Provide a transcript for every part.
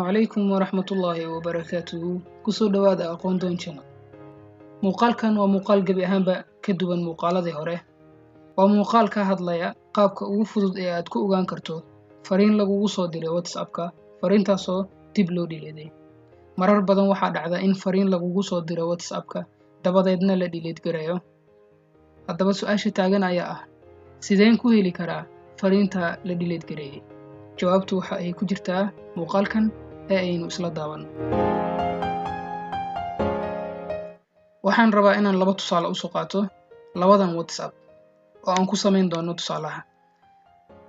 عليكم ورحمة الله وبركاته كسو دوادا أقوان دون channel muuqaalkan waa muuqaal gabi ahaanba ka duwan muuqaaladii hore waa muuqaal ka hadlaya qaabka ugu fudud ee aad ku ogaan karto fariin lagugu soo diray WhatsApp-ka fariintaasoo dib loo dhileeday marar badan waxaa dhacda in fariin lagugu soo diray WhatsApp-ka dabadeedna la dhileed gareeyo haddaba su'aasha taagan ayaa ah sideen ku heli karaa fariinta la dhileed gareeyay jawaabtu waxa ay ku jirtaa muuqaalkan ee aynu isla daawan waxaan rabaa inaan laba tusaale u soo qaato labadan WhatsApp oo aan ku sameyn doono tusaalaha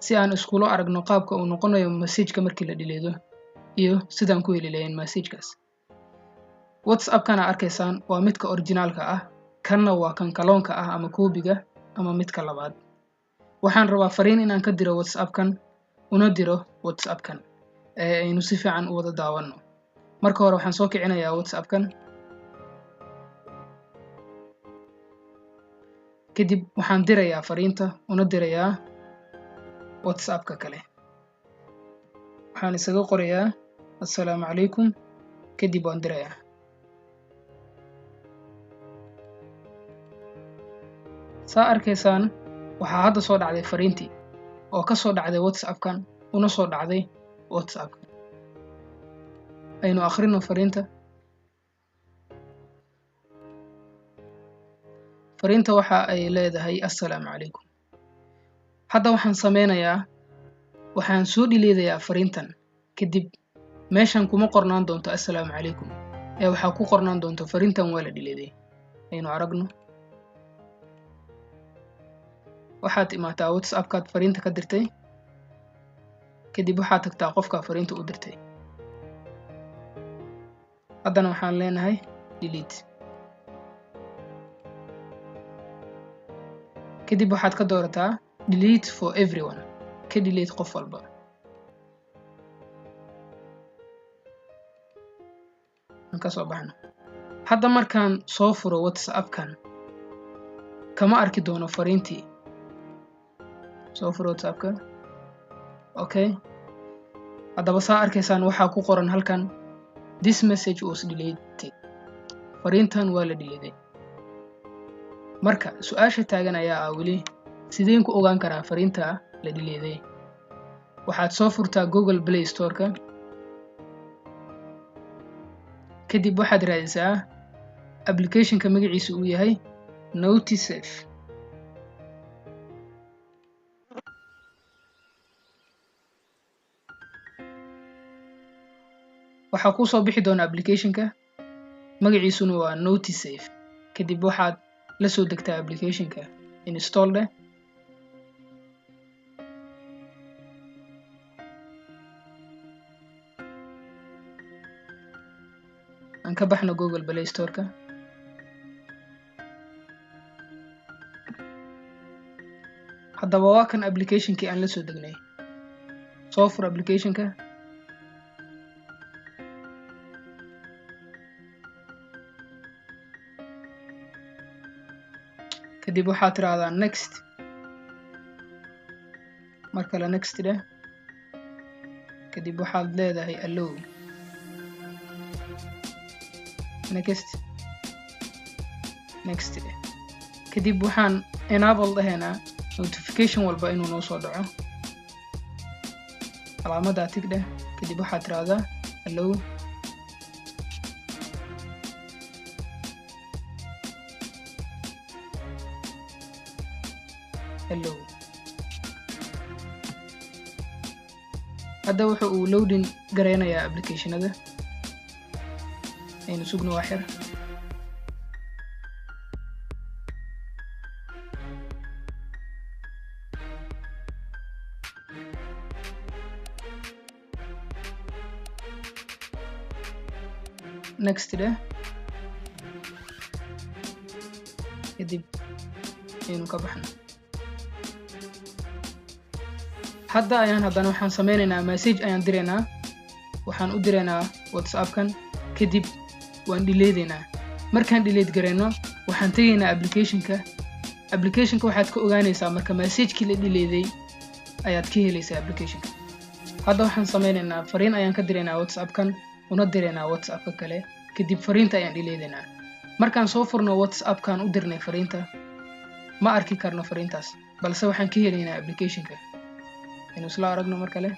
si aan iskuulo aragno qaabka uu noqonayo message-ka markii la dhileedo iyo sidaan ku heli lahayn message-kaas WhatsApp-kana arkaysaan waa midka originalka ah kanna waa kan kaloonka ah ama koobiga ama midka labaad waxaan rabaa fariin inaan ka diro WhatsApp-kan una diro WhatsApp-kan aynu si fiican u wada daawano marka hore waxaan soo kicinayaa WhatsApp-kan kadib waxaan dirayaa fariinta una dirayaa WhatsApp-ka kale waxaan isaga qorayaa assalaamu calaykum kadib waan dirayaa saa arkaysaan waxaa hadda soo dhacday fariintii oo ka soo dhacday WhatsApp-kan una soo dhacday WhatsApp-ka aynu akhrino fariinta fariinta waxa ay leedahay assalaamu calaykum hadda waxaan sameynayaa waxaan soo dhileedayaa fariintan kadib meeshan kuma qornaan doonto assalaamu calaykum ee waxa ku qornaan doonto fariintan waa la dhileeday aynu aragno waxaad imaataa WhatsApp-kaad fariinta ka dirtay kadib waxaad tagtaa qofka fariinta u dirtay haddana waxaan leenahay delete kadib waxaad ka doorataa delete for everyone ka delete qof walba aan ka soo baxno hadda markaan soo furo WhatsApp-kan kama arki doono fariintii soo furo WhatsApp-ka okay haddaba saa arkaysaan waxaa ku qoran halkan this message was deleted fariintan waa la dhileeday marka su'aasha taagan ayaa ah weli sideen ku ogaan karaa fariinta la dhileeday waxaad soo furtaa Google Play Store-ka kadib waxaad raadisaa application-ka magaciisu uu yahay NotiSafe waxaa ku soo bixi doona application-ka magaciisuna waa NotiSafe kadib waxaad la soo degtaa application-ka install leh aan ka baxno Google Play Store-ka haddaba waa kan application-kii aan la soo degnay soo fur application-ka kadib waxaad tiraahdaa next markale next leh kadib waxaad leedahay allow next leh kadib waxaan enable dhahaynaa notification walba inuu noo soo dhaco calaamadda tig dheh kadib waxaad tiraahdaa allow hello hadda waxa uu loading gareynayaa application-ada aynu sugno waxyar next leh kadib aynu ka baxno hadda haddana waxaan sameynaynaa message ayaan diraynaa waxaan u diraynaa WhatsApp-kan kadib waan dhileedaynaa markaan dhileed gareyno waxaan tegaynaa application-ka waxaad ka ogaanaysaa marka message-kii la dhileeday ayaad ka helaysaa application-ka hadda waxaan sameynaynaa fariin ayaan ka diraynaa WhatsApp-kan una diraynaa WhatsApp-ka kale kadib fariinta ayaan dhileedaynaa markaan soo furno WhatsApp-kan u dirnay fariinta ma arki karno fariintaas balse waxaan ka helaynaa application-ka inuu isla aragno mar kale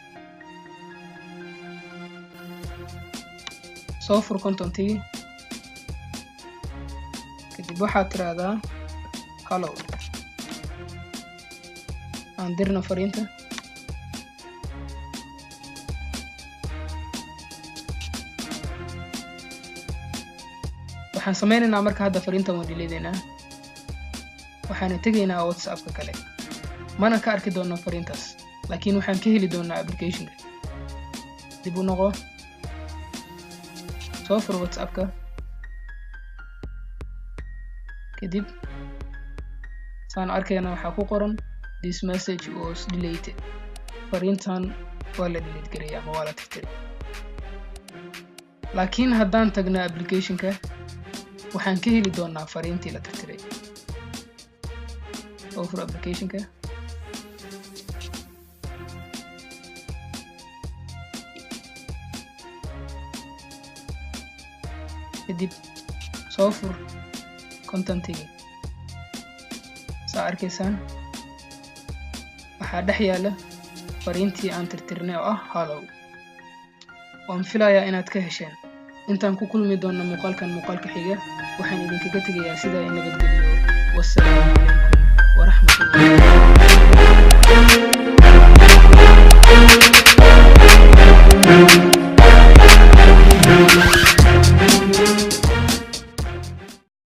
soo fur content-igi kadib waxaad tiraahdaa hello aan dirno fariinta waxaan sameynaynaa marka hadda fariintan waan dhileedaynaa waxaan tegaynaa WhatsApp-ka kale mana ka arki doonno fariintaas laakiin waxaan ka heli doonaa application-ka dib u noqo soo fur WhatsApp-ka kadib saan arkayna waxaa ku qoran this message was deleted fariintan waa la delete gareeyay ama waa la tirtiray laakiin haddaan tagno application-ka waxaan ka heli doonaa fariintii la tirtiray soo fur application-ka kadib soo fur content-igi saa arkaysaan waxaa dhex yaala fariintii aan tirtirnay oo ah hello waan filayaa inaad ka hesheen intaan ku kulmi doonno muuqaalka xiga waxaan idinkaga tegayaa sidaa in nabadgeliyo wassalaamu calaykum waraxmatullaahi